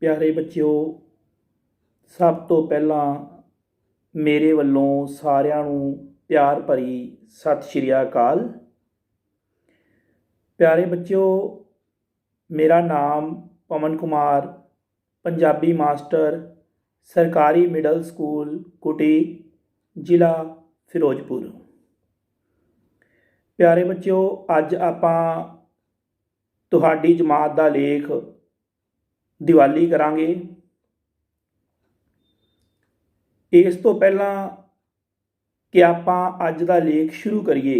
प्यारे बच्चों, सब तो पहला मेरे ਵੱਲੋਂ ਸਾਰਿਆਂ ਨੂੰ प्यार भरी सत श्री अकाल। प्यारे बच्चों, मेरा नाम पवन कुमार, पंजाबी मास्टर, सरकारी मिडल स्कूल कुटी, जिला फिरोजपुर। प्यारे बच्चों, अज आपां तुहाडी जमात दा लेख दिवाली करांगे। इस तो पहला कि आपां अज दा लेख शुरू करिए,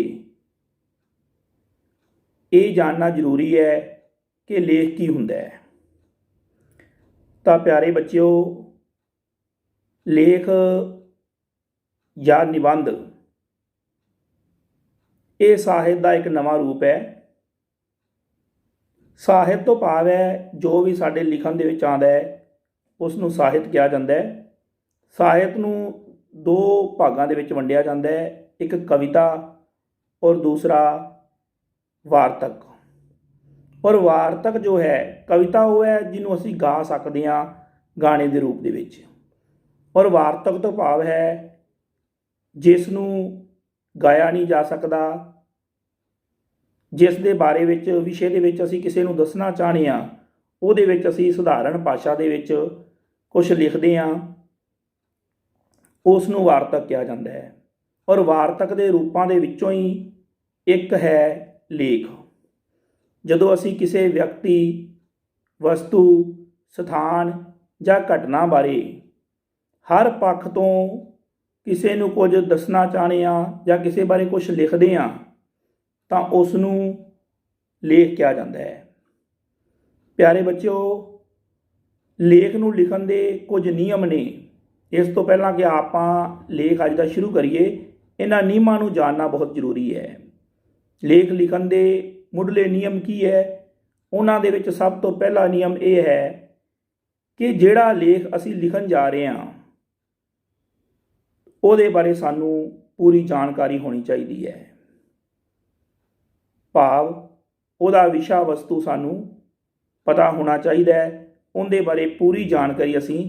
ये जानना जरूरी है कि लेख की हुंदा है। तो प्यारे बच्चों, लेख या निबंध ये साहित्य का एक नवा रूप है। साहित्य तो भाव है जो भी साडे लिखण दे विच आंदा है उसनूं साहित्य कहा जाता है। साहित्य नूं दो भागां दे विच वंडिया जाता है, एक कविता और दूसरा वार्तक। और वार्तक जो है, कविता वो है जिन्हों असीं गा सकते हैं गाने के रूप दे विच, और वार्तक तो भाव है जिसनूं गाया नहीं जा सकता, जिस दे बारे विच विषय दे विच असीं किसी नूं दसना चाहते हैं, उहदे विच असीं सधारण भाषा दे विच कुछ लिखते हैं, उसनूं वार्तक कहा जाता है। और वार्तक के रूपों के विचों ही एक है लेख। जदों असीं किसी व्यक्ति, वस्तु, स्थान या घटना बारे हर पक्ष तो किसी नूं कुछ दसना चाहते हैं या किसी बारे कुछ लिखते हैं तो उसनूं लेख कहा जाता है। प्यारे बच्चों, लेख नूं लिखण दे कुछ नियम ने। इस तो पहला कि आपां लेख अज दा शुरू करिए, इन्हां नियमां नूं जानना बहुत जरूरी है। लेख लिखण दे मुढ़ले नियम की है? उन्हां दे विच सब तो पहला नियम यह है कि जिहड़ा लेख असीं लिखण जा रहे हैं उहदे बारे सानूं पूरी जानकारी होनी चाहिए है। भाव उहदा विशा वस्तु सानूं पता होना चाहिए है, उहदे बारे पूरी जानकारी असीं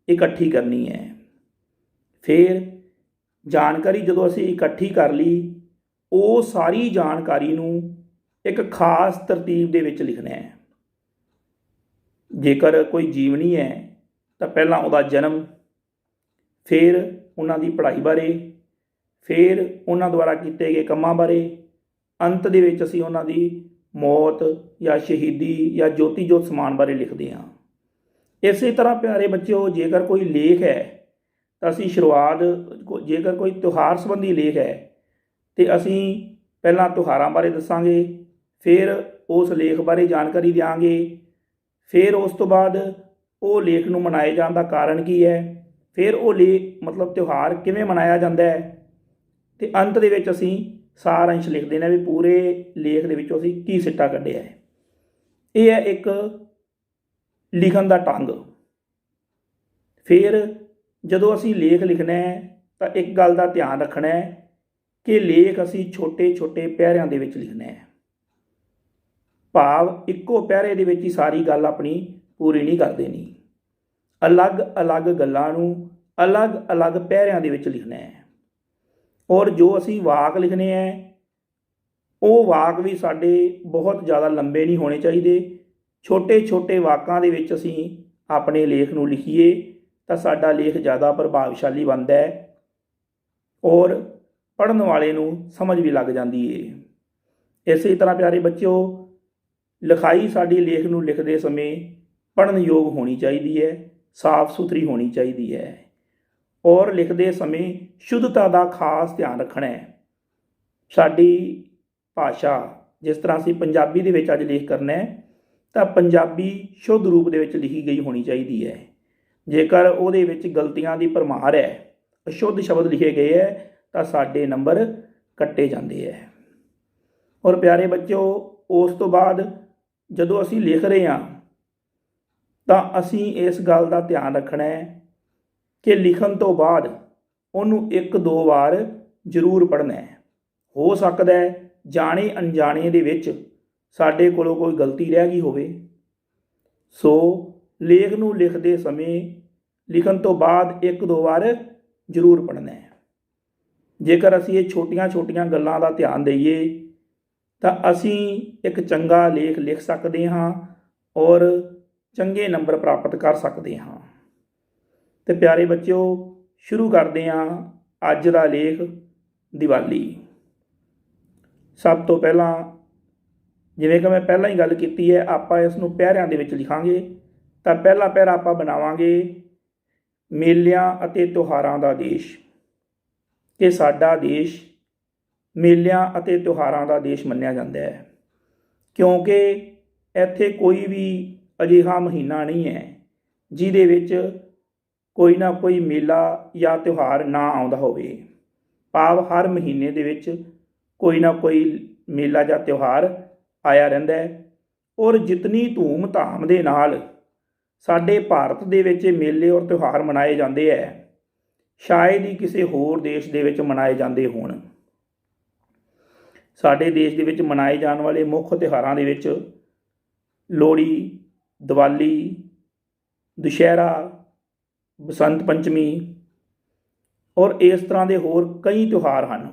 इकट्ठी करनी है। फिर जानकारी जदों असीं इकट्ठी कर ली, वो सारी जानकारी नूं एक खास तरतीब दे विच लिखना है। जेकर कोई जीवनी है तो पहला उहदा जन्म, फिर उन्हां दी पढ़ाई बारे, फिर उन्हां द्वारा कीते गए कामां बारे, अंत दे विच असीं उन्हां दी मौत या शहीदी या ज्योति जोत समान बारे लिखते हैं। इस तरह प्यारे बच्चों, जेकर कोई लेख है तो असीं शुरुआत, जेकर कोई त्यौहार संबंधी लेख है तो असीं पहला त्यौहारां बारे दसांगे, फिर उस लेख बारे जानकारी देंगे, फिर उस तो बाद वो लेख नूं मनाए जाण दा कारण की है, फिर वो लेख मतलब त्यौहार किवें मनाया जाता है, तो अंत दे विच असीं सारांश लिख देना भी पूरे लेख दे विचों असीं की सिट्टा कढिया है। यह है एक लिखण दा ढंग। फिर जदों असीं लेख लिखना है तो एक गल का ध्यान रखना है कि लेख असीं छोटे छोटे पैरिਆਂ दे विच लिखना है। भाव इक्को पैरे दे विच ही सारी गल अपनी पूरी नहीं कर देनी, अलग अलग गल्लां नूं अलग अलग पैरिਆਂ दे विच लिखना है। और जो असीं वाक लिखने हैं वो वाक भी साडे बहुत ज़्यादा लंबे नहीं होने चाहिए। छोटे छोटे वाकां दे विच असीं अपने लेख नूं लिखीए तो साडा लेख ज़्यादा प्रभावशाली बनता है और पढ़न वाले नूं समझ भी लग जाती है। इस तरह प्यारे बच्चों, लिखाई साडी लेख नूं लिखते समय पढ़न योग होनी चाहिए है, साफ सुथरी होनी चाहिए है, और लिखते समय शुद्धता का खास ध्यान रखना है। साडी भाषा जिस तरह असीं पंजाबी दे विच अज लेख करना है तो पंजाबी शुद्ध रूप दे विच लिखी गई होनी चाहिए है। जेकर उहदे विच गलतियां दी भरमार है, अशुद्ध शब्द लिखे गए है तो साडे नंबर कट्टे जाते हैं। और प्यारे बच्चों, उस तो बाद जदों असीं लिख रहे हैं तो असीं इस गल का ध्यान रखना है कि लिखण तो बाद उन्होंने एक दो बार जरूर पढ़ना है। हो सकता है जाने अनजाने दे विच साडे कोलों कोई गलती रह गई होवे, सो ਲੇਖ ਨੂੰ ਲਿਖਦੇ ਸਮੇਂ ਲਿਖਣ ਤੋਂ ਬਾਅਦ 1-2 ਵਾਰ ਜ਼ਰੂਰ ਪੜ੍ਹਨਾ ਹੈ। ਜੇਕਰ ਅਸੀਂ ਇਹ ਛੋਟੀਆਂ ਗੱਲਾਂ ਦਾ ਧਿਆਨ ਦਈਏ ਤਾਂ ਅਸੀਂ ਇੱਕ ਚੰਗਾ ਲੇਖ ਲਿਖ ਸਕਦੇ ਹਾਂ ਔਰ ਚੰਗੇ ਨੰਬਰ ਪ੍ਰਾਪਤ ਕਰ ਸਕਦੇ ਹਾਂ। ਤੇ ਪਿਆਰੇ ਬੱਚਿਓ, ਸ਼ੁਰੂ ਕਰਦੇ ਹਾਂ ਅੱਜ ਦਾ ਲੇਖ ਦੀਵਾਲੀ। ਸਭ ਤੋਂ ਪਹਿਲਾਂ, ਜਿਵੇਂ ਕਿ ਮੈਂ ਪਹਿਲਾਂ ਹੀ ਗੱਲ ਕੀਤੀ ਹੈ, ਆਪਾਂ ਇਸ ਨੂੰ ਪੈਰਿਆਂ ਦੇ ਵਿੱਚ ਲਿਖਾਂਗੇ। ਤਾਂ ਪਹਿਲਾ ਪੈਰਾ ਆਪਾਂ ਬਣਾਵਾਂਗੇ ਮੇਲਿਆਂ ਅਤੇ ਤਿਉਹਾਰਾਂ ਦਾ ਦੇਸ਼, ਕਿ ਸਾਡਾ ਦੇਸ਼ ਮੇਲਿਆਂ ਅਤੇ ਤਿਉਹਾਰਾਂ ਦਾ ਦੇਸ਼ ਮੰਨਿਆ ਜਾਂਦਾ ਹੈ, ਕਿਉਂਕਿ ਇੱਥੇ ਕੋਈ ਵੀ ਅਜਿਹਾ ਮਹੀਨਾ ਨਹੀਂ ਹੈ ਜਿਹਦੇ ਵਿੱਚ ਕੋਈ ਨਾ ਕੋਈ ਮੇਲਾ ਜਾਂ ਤਿਉਹਾਰ ਨਾ ਆਉਂਦਾ ਹੋਵੇ। ਭਾਵ ਹਰ ਮਹੀਨੇ ਦੇ ਵਿੱਚ ਕੋਈ ਨਾ ਕੋਈ ਮੇਲਾ ਜਾਂ ਤਿਉਹਾਰ ਆਇਆ ਰਹਿੰਦਾ ਹੈ। ਔਰ ਜਿਤਨੀ ਧੂਮ ਧਾਮ ਦੇ ਨਾਲ ਸਾਡੇ ਭਾਰਤ ਦੇ ਵਿੱਚ ਮੇਲੇ ਔਰ ਤਿਉਹਾਰ ਮਨਾਏ ਜਾਂਦੇ ਹੈ, ਸ਼ਾਇਦ ਹੀ ਕਿਸੇ ਹੋਰ ਦੇਸ਼ ਦੇ ਵਿੱਚ ਮਨਾਏ ਜਾਂਦੇ ਹੋਣ। ਸਾਡੇ ਦੇਸ਼ ਦੇ ਵਿੱਚ ਮਨਾਏ ਜਾਣ ਵਾਲੇ ਮੁੱਖ ਤਿਉਹਾਰਾਂ ਦੇ ਵਿੱਚ ਲੋਹੜੀ, ਦੀਵਾਲੀ, ਦੁਸ਼ਹਿਰਾ, ਬਸੰਤ ਪੰਚਮੀ ਔਰ ਇਸ ਤਰ੍ਹਾਂ ਦੇ ਹੋਰ ਕਈ ਤਿਉਹਾਰ ਹਨ।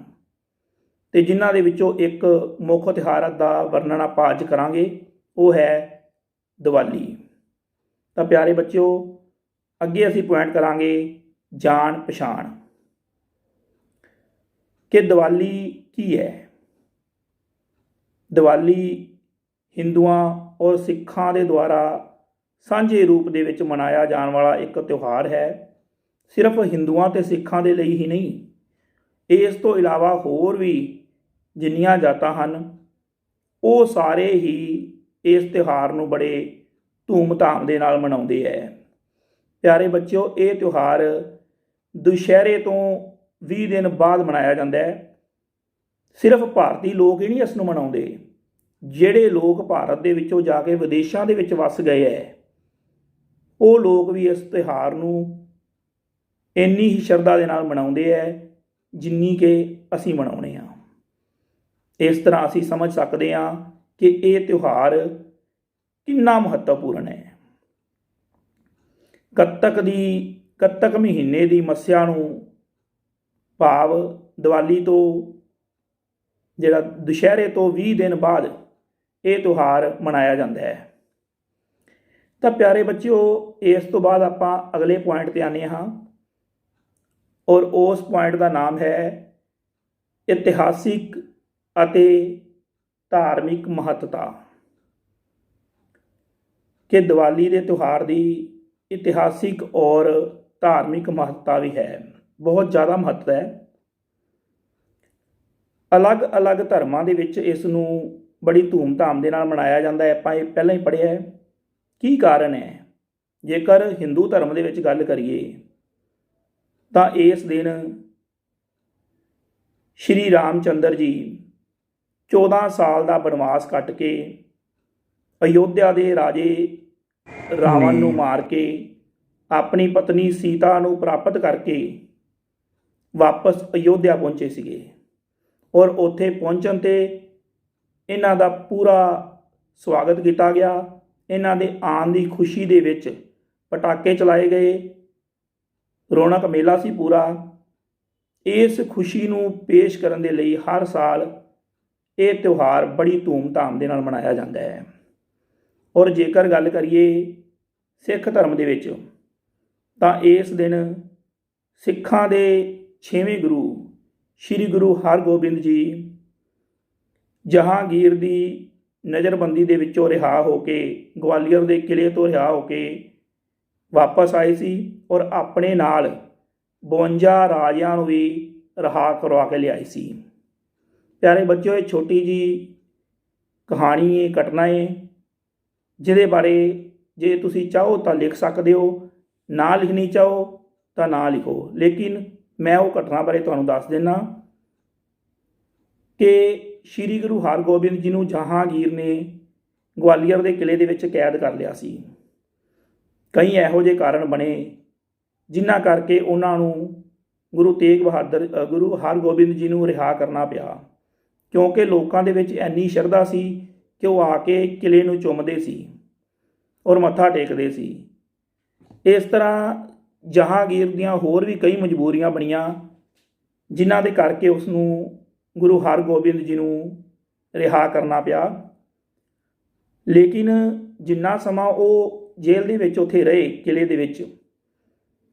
ਅਤੇ ਜਿਨ੍ਹਾਂ ਦੇ ਵਿੱਚੋਂ ਇੱਕ ਮੁੱਖ ਤਿਉਹਾਰ ਦਾ ਵਰਣਨ ਆਪਾਂ ਅੱਜ ਕਰਾਂਗੇ, ਉਹ ਹੈ ਦੀਵਾਲੀ। ਤਾਂ ਪਿਆਰੇ ਬੱਚਿਓ, ਅੱਗੇ ਅਸੀਂ ਪੁਆਇੰਟ ਕਰਾਂਗੇ ਜਾਣ ਪਛਾਣ, ਕਿ ਦੀਵਾਲੀ ਕੀ ਹੈ। ਦੀਵਾਲੀ ਹਿੰਦੂਆਂ ਔਰ ਸਿੱਖਾਂ ਦੇ ਦੁਆਰਾ ਸਾਂਝੇ ਰੂਪ ਦੇ ਵਿੱਚ ਮਨਾਇਆ ਜਾਣ ਵਾਲਾ ਇੱਕ ਤਿਉਹਾਰ ਹੈ। ਸਿਰਫ ਹਿੰਦੂਆਂ ਅਤੇ ਸਿੱਖਾਂ ਦੇ ਲਈ ਹੀ ਨਹੀਂ, ਇਸ ਤੋਂ ਇਲਾਵਾ ਹੋਰ ਵੀ ਜਿੰਨੀਆਂ ਜਾਤਾਂ ਹਨ ਉਹ ਸਾਰੇ ਹੀ ਇਸ ਤਿਉਹਾਰ ਨੂੰ ਬੜੇ ਧੂਮ ਧਾਮ ਦੇ ਨਾਲ ਮਨਾਉਂਦੇ ਹੈ। ਪਿਆਰੇ ਬੱਚਿਓ, ਇਹ ਤਿਉਹਾਰ ਦੁਸ਼ਹਿਰੇ ਤੋਂ 20 ਦਿਨ ਬਾਅਦ ਮਨਾਇਆ ਜਾਂਦਾ ਹੈ। ਸਿਰਫ ਭਾਰਤੀ ਲੋਕ ਹੀ ਨਹੀਂ ਇਸ ਨੂੰ ਮਨਾਉਂਦੇ, ਜਿਹੜੇ ਲੋਕ ਭਾਰਤ ਦੇ ਵਿੱਚੋਂ ਜਾ ਕੇ ਵਿਦੇਸ਼ਾਂ ਦੇ ਵਿੱਚ ਵਸ ਗਏ ਹੈ, ਉਹ ਲੋਕ ਵੀ ਇਸ ਤਿਉਹਾਰ ਨੂੰ ਇੰਨੀ ਹੀ ਸ਼ਰਧਾ ਦੇ ਨਾਲ ਮਨਾਉਂਦੇ ਹੈ ਜਿੰਨੀ ਕਿ ਅਸੀਂ ਮਨਾਉਂਦੇ ਹਾਂ। ਇਸ ਤਰ੍ਹਾਂ ਅਸੀਂ ਸਮਝ ਸਕਦੇ ਹਾਂ ਕਿ ਇਹ ਤਿਉਹਾਰ ਕਿੰਨਾ ਮਹੱਤਵਪੂਰਨ ਹੈ। ਕੱਤਕ ਮਹੀਨੇ ਦੀ ਮੱਸਿਆ ਨੂੰ, ਭਾਵ ਦੀਵਾਲੀ ਤੋਂ ਜਿਹੜਾ ਦੁਸ਼ਹਿਰੇ ਤੋਂ 20 ਦਿਨ ਬਾਅਦ ਇਹ ਤਿਉਹਾਰ ਮਨਾਇਆ ਜਾਂਦਾ ਹੈ। ਤਾਂ ਪਿਆਰੇ ਬੱਚਿਓ, ਇਸ ਤੋਂ ਬਾਅਦ ਆਪਾਂ ਅਗਲੇ ਪੁਆਇੰਟ 'ਤੇ ਆਉਂਦੇ ਹਾਂ, ਔਰ ਉਸ ਪੁਆਇੰਟ ਦਾ ਨਾਮ ਹੈ ਇਤਿਹਾਸਿਕ ਅਤੇ ਧਾਰਮਿਕ ਮਹੱਤਤਾ, ਕਿ ਦੀਵਾਲੀ ਦੇ ਤਿਉਹਾਰ ਦੀ ਇਤਿਹਾਸਿਕ ਔਰ ਧਾਰਮਿਕ ਮਹੱਤਤਾ ਵੀ ਹੈ, ਬਹੁਤ ਜ਼ਿਆਦਾ ਮਹੱਤਤਾ ਹੈ। ਅਲੱਗ-ਅਲੱਗ ਧਰਮਾਂ ਦੇ ਵਿੱਚ ਇਸ ਨੂੰ ਬੜੀ ਧੂਮ ਧਾਮ ਦੇ ਨਾਲ ਮਨਾਇਆ ਜਾਂਦਾ ਹੈ। ਆਪਾਂ ਇਹ ਪਹਿਲਾਂ ਹੀ ਪੜ੍ਹਿਆ ਹੈ। ਕੀ ਕਾਰਨ ਹੈ? ਜੇਕਰ ਹਿੰਦੂ ਧਰਮ ਦੇ ਵਿੱਚ ਗੱਲ ਕਰੀਏ ਤਾਂ ਇਸ ਦਿਨ ਸ਼੍ਰੀ ਰਾਮ ਚੰਦਰ ਜੀ 14 ਸਾਲ ਦਾ ਬਨਵਾਸ ਕੱਟ ਕੇ ਅਯੋਧਿਆ ਦੇ ਰਾਜੇ ਰਾਵਣ ਨੂੰ ਮਾਰ ਕੇ ਆਪਣੀ ਪਤਨੀ ਸੀਤਾ ਨੂੰ ਪ੍ਰਾਪਤ ਕਰਕੇ ਵਾਪਸ ਅਯੋਧਿਆ ਪਹੁੰਚੇ ਸੀਗੇ। ਔਰ ਉੱਥੇ ਪਹੁੰਚਣ 'ਤੇ ਇਹਨਾਂ ਦਾ ਪੂਰਾ ਸਵਾਗਤ ਕੀਤਾ ਗਿਆ। ਇਹਨਾਂ ਦੇ ਆਉਣ ਦੀ ਖੁਸ਼ੀ ਦੇ ਵਿੱਚ ਪਟਾਕੇ ਚਲਾਏ ਗਏ, ਰੌਣਕ ਮੇਲਾ ਸੀ ਪੂਰਾ। ਇਸ ਖੁਸ਼ੀ ਨੂੰ ਪੇਸ਼ ਕਰਨ ਦੇ ਲਈ ਹਰ ਸਾਲ ਇਹ ਤਿਉਹਾਰ ਬੜੀ ਧੂਮ ਧਾਮ ਦੇ ਨਾਲ ਮਨਾਇਆ ਜਾਂਦਾ ਹੈ। ਔਰ ਜੇਕਰ ਗੱਲ ਕਰੀਏ ਸਿੱਖ ਧਰਮ ਦੇ ਵਿੱਚ, ਤਾਂ ਇਸ ਦਿਨ ਸਿੱਖਾਂ ਦੇ 6ਵੇਂ ਗੁਰੂ ਸ਼੍ਰੀ ਗੁਰੂ ਹਰਗੋਬਿੰਦ ਜੀ ਜਹਾਂਗੀਰ ਦੀ ਨਜ਼ਰਬੰਦੀ ਦੇ ਵਿੱਚੋਂ ਰਿਹਾ ਹੋ ਕੇ, ਗਵਾਲੀਅਰ ਦੇ ਕਿਲ੍ਹੇ ਤੋਂ ਰਿਹਾ ਹੋ ਕੇ ਵਾਪਸ ਆਏ ਸੀ, ਔਰ ਆਪਣੇ ਨਾਲ 52 ਰਾਜਿਆਂ ਨੂੰ ਵੀ ਰਿਹਾ ਕਰਵਾ ਕੇ ਲਿਆਏ ਸੀ। ਪਿਆਰੇ ਬੱਚਿਓ, ਇਹ ਛੋਟੀ ਜੀ ਕਹਾਣੀ ਹੈ, ਘਟਨਾ ਹੈ, ਜਿਹਦੇ ਬਾਰੇ ਜੇ ਤੁਸੀਂ ਚਾਹੋ ਤਾਂ ਲਿਖ ਸਕਦੇ ਹੋ, ਨਾ ਲਿਖਣੀ ਚਾਹੋ ਤਾਂ ਨਾ ਲਿਖੋ। ਲੇਕਿਨ ਮੈਂ ਉਹ ਘਟਨਾ ਬਾਰੇ ਤੁਹਾਨੂੰ ਦੱਸ ਦਿੰਦਾ ਕਿ ਸ਼੍ਰੀ ਗੁਰੂ ਹਰਗੋਬਿੰਦ ਜੀ ਨੂੰ ਜਹਾਂਗੀਰ ਨੇ ਗਵਾਲੀਅਰ ਦੇ ਕਿਲ੍ਹੇ ਦੇ ਵਿੱਚ ਕੈਦ ਕਰ ਲਿਆ ਸੀ। ਕਈ ਇਹੋ ਜਿਹੇ ਕਾਰਨ ਬਣੇ ਜਿਨ੍ਹਾਂ ਕਰਕੇ ਉਹਨਾਂ ਨੂੰ ਗੁਰੂ ਹਰਗੋਬਿੰਦ ਜੀ ਨੂੰ ਰਿਹਾ ਕਰਨਾ ਪਿਆ, ਕਿਉਂਕਿ ਲੋਕਾਂ ਦੇ ਵਿੱਚ ਇੰਨੀ ਸ਼ਰਧਾ ਸੀ ਕਿ ਉਹ ਆ ਕੇ ਕਿਲ੍ਹੇ ਨੂੰ ਚੁੰਮਦੇ ਸੀ ਔਰ ਮੱਥਾ ਟੇਕਦੇ ਸੀ ਇਸ ਤਰ੍ਹਾਂ ਜਹਾਂਗੀਰ ਦੀਆਂ ਹੋਰ ਵੀ ਕਈ ਮਜਬੂਰੀਆਂ ਬਣੀਆਂ, ਜਿਨ੍ਹਾਂ ਦੇ ਕਰਕੇ ਉਸ ਨੂੰ ਗੁਰੂ ਹਰਗੋਬਿੰਦ ਜੀ ਨੂੰ ਰਿਹਾ ਕਰਨਾ ਪਿਆ। ਲੇਕਿਨ ਜਿੰਨਾ ਸਮਾਂ ਉਹ ਜੇਲ੍ਹ ਦੇ ਵਿੱਚ ਉੱਥੇ ਰਹੇ, ਕਿਲ੍ਹੇ ਦੇ ਵਿੱਚ,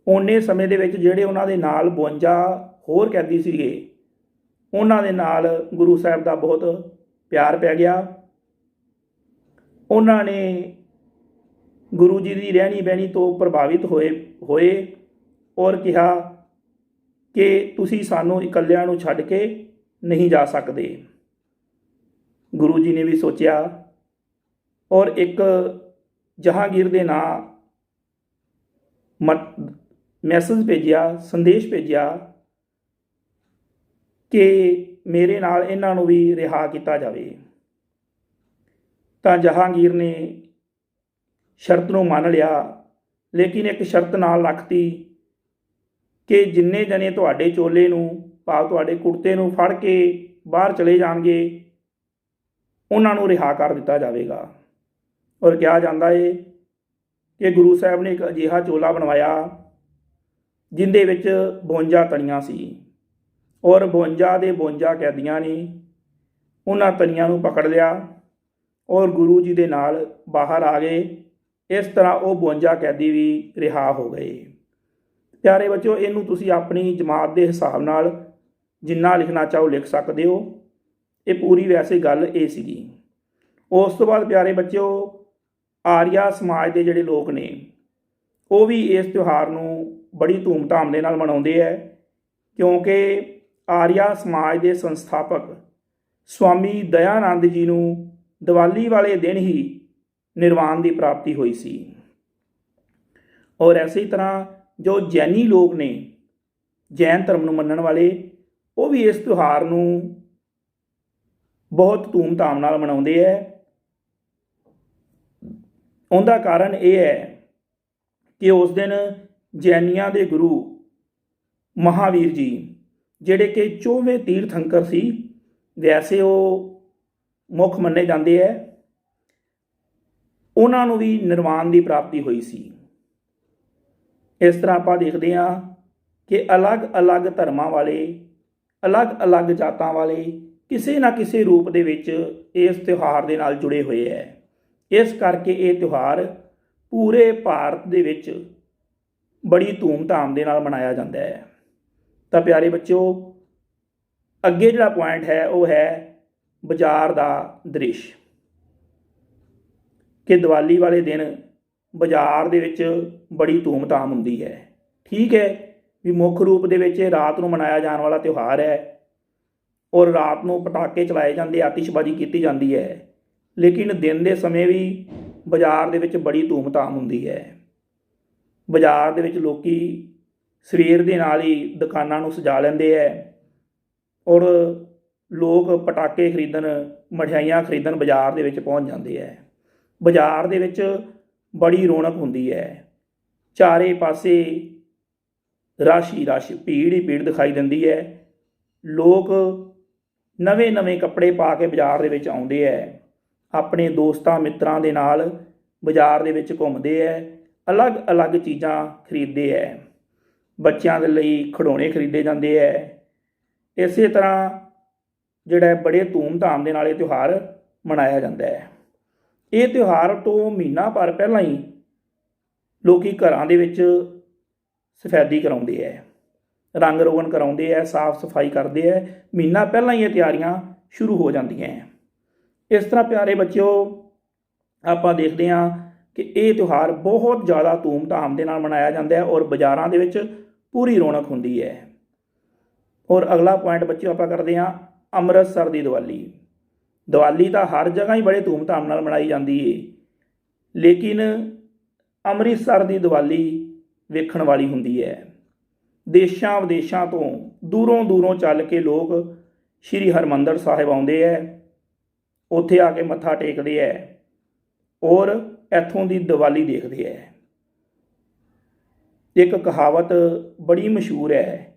ਓਨੇ ਸਮੇਂ ਦੇ ਵਿੱਚ ਜਿਹੜੇ ਉਹਨਾਂ ਦੇ ਨਾਲ 52 ਹੋਰ ਕੈਦੀ ਸੀਗੇ, ਉਹਨਾਂ ਦੇ ਨਾਲ ਗੁਰੂ ਸਾਹਿਬ ਦਾ ਬਹੁਤ ਪਿਆਰ ਪੈ ਗਿਆ। ਉਹਨਾਂ ਨੇ ਗੁਰੂ ਜੀ ਦੀ ਰਹਿਣੀ ਬਹਿਣੀ ਤੋਂ ਪ੍ਰਭਾਵਿਤ ਹੋਏ ਔਰ ਕਿਹਾ ਕਿ ਤੁਸੀਂ ਸਾਨੂੰ ਇਕੱਲਿਆਂ ਨੂੰ ਛੱਡ ਕੇ ਨਹੀਂ ਜਾ ਸਕਦੇ। ਗੁਰੂ ਜੀ ਨੇ ਵੀ ਸੋਚਿਆ ਔਰ ਇੱਕ ਜਹਾਂਗੀਰ ਦੇ ਨਾਂ ਮੈਸੇਜ ਭੇਜਿਆ, ਸੰਦੇਸ਼ ਭੇਜਿਆ ਕਿ ਮੇਰੇ ਨਾਲ ਇਹਨਾਂ ਨੂੰ ਵੀ ਰਿਹਾ ਕੀਤਾ ਜਾਵੇ। ਤਾਂ ਜਹਾਂਗੀਰ ਨੇ ਸ਼ਰਤ ਨੂੰ ਮੰਨ ਲਿਆ, ਲੇਕਿਨ ਇੱਕ ਸ਼ਰਤ ਨਾਲ ਰੱਖਤੀ ਕਿ ਜਿੰਨੇ ਜਣੇ ਤੁਹਾਡੇ ਚੋਲੇ ਨੂੰ, ਭਾਵ ਤੁਹਾਡੇ ਕੁੜਤੇ ਨੂੰ ਫੜ ਕੇ ਬਾਹਰ ਚਲੇ ਜਾਣਗੇ, ਉਹਨਾਂ ਨੂੰ ਰਿਹਾ ਕਰ ਦਿੱਤਾ ਜਾਵੇਗਾ। ਔਰ ਕਿਹਾ ਜਾਂਦਾ ਹੈ ਕਿ ਗੁਰੂ ਸਾਹਿਬ ਨੇ ਇੱਕ ਅਜਿਹਾ ਚੋਲਾ ਬਣਵਾਇਆ ਜਿੰਦੇ ਵਿੱਚ 52 ਤਣੀਆਂ ਸੀ ਔਰ 52 ਦੇ 52 ਕੈਦੀਆਂ ਨੇ ਉਹਨਾਂ ਤਣੀਆਂ ਨੂੰ ਪਕੜ ਲਿਆ ਔਰ ਗੁਰੂ ਜੀ ਦੇ ਨਾਲ ਬਾਹਰ ਆ ਗਏ। ਇਸ ਤਰ੍ਹਾਂ ਉਹ 52 ਕੈਦੀ ਵੀ ਰਿਹਾ ਹੋ ਗਏ। ਪਿਆਰੇ ਬੱਚਿਓ, ਇਹਨੂੰ ਤੁਸੀਂ ਆਪਣੀ ਜਮਾਤ ਦੇ ਹਿਸਾਬ ਨਾਲ ਜਿੰਨਾ ਲਿਖਣਾ ਚਾਹੋ ਲਿਖ ਸਕਦੇ ਹੋ। ਇਹ ਪੂਰੀ ਵੈਸੇ ਗੱਲ ਇਹ ਸੀਗੀ। ਉਸ ਤੋਂ ਬਾਅਦ ਪਿਆਰੇ ਬੱਚਿਓ, ਆਰੀਆ ਸਮਾਜ ਦੇ ਜਿਹੜੇ ਲੋਕ ਨੇ ਉਹ ਵੀ ਇਸ ਤਿਉਹਾਰ ਨੂੰ ਬੜੀ ਧੂਮਧਾਮ ਦੇ ਨਾਲ ਮਨਾਉਂਦੇ ਹੈ, ਕਿਉਂਕਿ ਆਰੀਆ ਸਮਾਜ ਦੇ ਸੰਸਥਾਪਕ ਸਵਾਮੀ ਦਇਆਨੰਦ ਜੀ ਨੂੰ ਦੀਵਾਲੀ ਵਾਲੇ ਦਿਨ ਹੀ ਨਿਰਵਾਣ ਦੀ ਪ੍ਰਾਪਤੀ ਹੋਈ ਸੀ। ਔਰ ਐਸੇ ਹੀ ਤਰ੍ਹਾਂ ਜੋ ਜੈਨੀ ਲੋਕ ਨੇ, ਜੈਨ ਧਰਮ ਨੂੰ ਮੰਨਣ ਵਾਲੇ, ਉਹ ਵੀ ਇਸ ਤਿਉਹਾਰ ਨੂੰ ਬਹੁਤ ਧੂਮਧਾਮ ਨਾਲ ਮਨਾਉਂਦੇ ਹੈ। ਉਹਦਾ ਕਾਰਨ ਇਹ ਹੈ ਕਿ ਉਸ ਦਿਨ ਜੈਨੀਆਂ ਦੇ ਗੁਰੂ ਮਹਾਵੀਰ ਜੀ, ਜਿਹੜੇ ਕਿ 24 ਤੀਰਥੰਕਰ ਸੀ, ਵੈਸੇ ਉਹ ਮੁੱਖ ਮੰਨੇ ਜਾਂਦੇ ਹੈ, ਉਹਨਾਂ ਨੂੰ ਵੀ ਨਿਰਵਾਣ ਦੀ ਪ੍ਰਾਪਤੀ ਹੋਈ ਸੀ। ਇਸ ਤਰ੍ਹਾਂ ਆਪਾਂ ਦੇਖਦੇ ਹਾਂ ਕਿ ਅਲੱਗ-ਅਲੱਗ ਧਰਮਾਂ ਵਾਲੇ, ਅਲੱਗ-ਅਲੱਗ ਜਾਤਾਂ ਵਾਲੇ ਕਿਸੇ ਨਾ ਕਿਸੇ ਰੂਪ ਦੇ ਵਿੱਚ ਇਸ ਤਿਉਹਾਰ ਦੇ ਨਾਲ ਜੁੜੇ ਹੋਏ ਹੈ। ਇਸ ਕਰਕੇ ਇਹ ਤਿਉਹਾਰ ਪੂਰੇ ਭਾਰਤ ਦੇ ਵਿੱਚ ਬੜੀ ਧੂਮਧਾਮ ਦੇ ਨਾਲ ਮਨਾਇਆ ਜਾਂਦਾ ਹੈ। ਤਾਂ ਪਿਆਰੇ ਬੱਚਿਓ, ਅੱਗੇ ਜਿਹੜਾ ਪੁਆਇੰਟ ਹੈ ਉਹ ਹੈ ਬਾਜ਼ਾਰ ਦਾ ਦ੍ਰਿਸ਼, ਕਿ ਦੀਵਾਲੀ ਵਾਲੇ ਦਿਨ ਬਾਜ਼ਾਰ ਦੇ ਵਿੱਚ ਬੜੀ ਧੂਮਧਾਮ ਹੁੰਦੀ ਹੈ। ਠੀਕ ਹੈ ਵੀ ਮੁੱਖ ਰੂਪ ਦੇ ਵਿੱਚ ਰਾਤ ਨੂੰ ਮਨਾਇਆ ਜਾਣ ਵਾਲਾ ਤਿਉਹਾਰ ਹੈ ਔਰ ਰਾਤ ਨੂੰ ਪਟਾਕੇ ਚਲਾਏ ਜਾਂਦੇ, ਆਤਿਸ਼ਬਾਜ਼ੀ ਕੀਤੀ ਜਾਂਦੀ ਹੈ, ਲੇਕਿਨ ਦਿਨ ਦੇ ਸਮੇਂ ਵੀ ਬਾਜ਼ਾਰ ਦੇ ਵਿੱਚ ਬੜੀ ਧੂਮਧਾਮ ਹੁੰਦੀ ਹੈ। ਬਾਜ਼ਾਰ ਦੇ ਵਿੱਚ ਲੋਕੀ ਸਵੇਰ ਦੇ ਨਾਲ ਹੀ ਦੁਕਾਨਾਂ ਨੂੰ ਸਜਾ ਲੈਂਦੇ ਹੈ ਔਰ ਲੋਕ ਪਟਾਕੇ ਖਰੀਦਣ, ਮਠਿਆਈਆਂ ਖਰੀਦਣ ਬਾਜ਼ਾਰ ਦੇ ਵਿੱਚ ਪਹੁੰਚ ਜਾਂਦੇ ਹੈ। ਬਾਜ਼ਾਰ ਦੇ ਵਿੱਚ ਬੜੀ ਰੌਣਕ ਹੁੰਦੀ ਹੈ, ਚਾਰੇ ਪਾਸੇ ਰਸ਼ ਹੀ ਰਸ਼, ਭੀੜ ਹੀ ਭੀੜ ਦਿਖਾਈ ਦਿੰਦੀ ਹੈ। ਲੋਕ ਨਵੇਂ ਕੱਪੜੇ ਪਾ ਕੇ ਬਾਜ਼ਾਰ ਦੇ ਵਿੱਚ ਆਉਂਦੇ ਹੈ, ਆਪਣੇ ਦੋਸਤਾਂ ਮਿੱਤਰਾਂ ਦੇ ਨਾਲ ਬਾਜ਼ਾਰ ਦੇ ਵਿੱਚ ਘੁੰਮਦੇ ਹੈ, ਅਲੱਗ-ਅਲੱਗ ਚੀਜ਼ਾਂ ਖਰੀਦਦੇ ਹੈ। ਬੱਚਿਆਂ ਦੇ ਲਈ ਖਿਡੌਣੇ ਖਰੀਦੇ ਜਾਂਦੇ ਹੈ। ਇਸੇ ਤਰ੍ਹਾਂ ਜਿਹੜਾ ਬੜੇ ਧੂਮਧਾਮ ਦੇ ਨਾਲ ਇਹ ਤਿਉਹਾਰ ਮਨਾਇਆ ਜਾਂਦਾ ਹੈ। ਇਹ ਤਿਉਹਾਰ ਤੋਂ ਮਹੀਨਾ ਭਰ ਪਹਿਲਾਂ ਹੀ ਲੋਕੀ ਘਰਾਂ ਦੇ ਵਿੱਚ ਸਫੈਦੀ ਕਰਾਉਂਦੇ ਹੈ, ਰੰਗ ਰੋਗਨ ਕਰਾਉਂਦੇ ਹੈ, ਸਾਫ਼ ਸਫਾਈ ਕਰਦੇ ਹੈ। ਮਹੀਨਾ ਪਹਿਲਾਂ ਹੀ ਇਹ ਤਿਆਰੀਆਂ ਸ਼ੁਰੂ ਹੋ ਜਾਂਦੀਆਂ ਹੈ। ਇਸ ਤਰ੍ਹਾਂ ਪਿਆਰੇ ਬੱਚਿਓ, ਆਪਾਂ ਦੇਖਦੇ ਹਾਂ ਕਿ ਇਹ ਤਿਉਹਾਰ ਬਹੁਤ ਜ਼ਿਆਦਾ ਧੂਮਧਾਮ ਦੇ ਨਾਲ ਮਨਾਇਆ ਜਾਂਦਾ ਹੈ ਔਰ ਬਾਜ਼ਾਰਾਂ ਦੇ ਵਿੱਚ ਪੂਰੀ ਰੌਣਕ ਹੁੰਦੀ ਹੈ। ਔਰ ਅਗਲਾ ਪੁਆਇੰਟ ਬੱਚਿਓ ਆਪਾਂ ਕਰਦੇ ਹਾਂ ਅੰਮ੍ਰਿਤਸਰ ਦੀ ਦੀਵਾਲੀ। ਦੀਵਾਲੀ ਤਾਂ ਹਰ ਜਗ੍ਹਾ ਹੀ ਬੜੇ ਧੂਮਧਾਮ ਨਾਲ ਮਨਾਈ ਜਾਂਦੀ ਹੈ, ਲੇਕਿਨ ਅੰਮ੍ਰਿਤਸਰ ਦੀ ਦੀਵਾਲੀ ਵੇਖਣ ਵਾਲੀ ਹੁੰਦੀ ਹੈ। ਦੇਸ਼ਾਂ ਵਿਦੇਸ਼ਾਂ ਤੋਂ ਦੂਰੋਂ ਚੱਲ ਕੇ ਲੋਕ ਸ਼੍ਰੀ ਹਰਿਮੰਦਰ ਸਾਹਿਬ ਆਉਂਦੇ ਹੈ, ਉੱਥੇ ਆ ਕੇ ਮੱਥਾ ਟੇਕਦੇ ਹੈ ਔਰ ਇੱਥੋਂ ਦੀ ਦੀਵਾਲੀ ਦੇਖਦੇ ਹੈ। ਇੱਕ ਕਹਾਵਤ ਬੜੀ ਮਸ਼ਹੂਰ ਹੈ,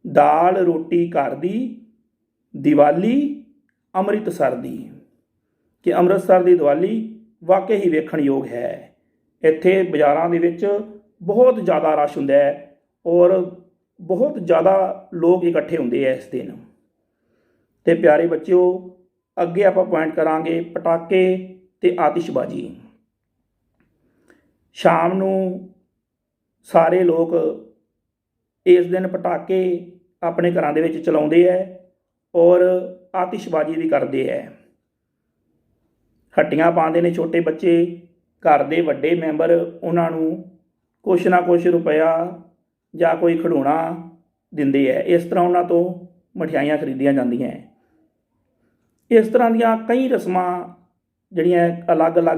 ਦਾਲ ਰੋਟੀ ਘਰ ਦੀ, ਦੀਵਾਲੀ ਅੰਮ੍ਰਿਤਸਰ ਦੀ, ਕਿ ਅੰਮ੍ਰਿਤਸਰ ਦੀ ਦੀਵਾਲੀ ਵਾਕਈ ਹੀ ਵੇਖਣ ਯੋਗ ਹੈ। ਇੱਥੇ ਬਾਜ਼ਾਰਾਂ ਦੇ ਵਿੱਚ ਬਹੁਤ ਜ਼ਿਆਦਾ ਰਸ਼ ਹੁੰਦਾ ਹੈ ਔਰ ਬਹੁਤ ਜ਼ਿਆਦਾ ਲੋਕ ਇਕੱਠੇ ਹੁੰਦੇ ਹੈ ਇਸ ਦਿਨ। ਤੇ ਪਿਆਰੇ ਬੱਚਿਓ, ਅੱਗੇ ਆਪਾਂ ਪੁਆਇੰਟ ਕਰਾਂਗੇ ਪਟਾਕੇ ਤੇ ਆਤਿਸ਼ਬਾਜ਼ੀ। ਸ਼ਾਮ ਨੂੰ ਸਾਰੇ ਲੋਕ ਇਸ ਦਿਨ ਪਟਾਕੇ ਆਪਣੇ ਘਰਾਂ ਦੇ ਵਿੱਚ ਚਲਾਉਂਦੇ ਹੈ ਔਰ ਆਤਿਸ਼ਬਾਜ਼ੀ ਵੀ ਕਰਦੇ ਹੈ। ਹੱਟੀਆਂ ਪਾਉਂਦੇ ਨੇ ਛੋਟੇ ਬੱਚੇ, ਘਰ ਦੇ ਵੱਡੇ ਮੈਂਬਰ ਉਹਨਾਂ ਨੂੰ ਕੁਛ ਨਾ ਕੁਛ ਰੁਪਇਆ ਜਾਂ ਕੋਈ ਖਿਡੌਣਾ ਦਿੰਦੇ ਹੈ। ਇਸ ਤਰ੍ਹਾਂ ਉਹਨਾਂ ਤੋਂ ਮਠਿਆਈਆਂ ਖਰੀਦੀਆਂ ਜਾਂਦੀਆਂ ਹੈ। ਇਸ ਤਰ੍ਹਾਂ ਦੀਆਂ ਕਈ ਰਸਮਾਂ ਜਿਹੜੀਆਂ ਅਲੱਗ-ਅਲੱਗ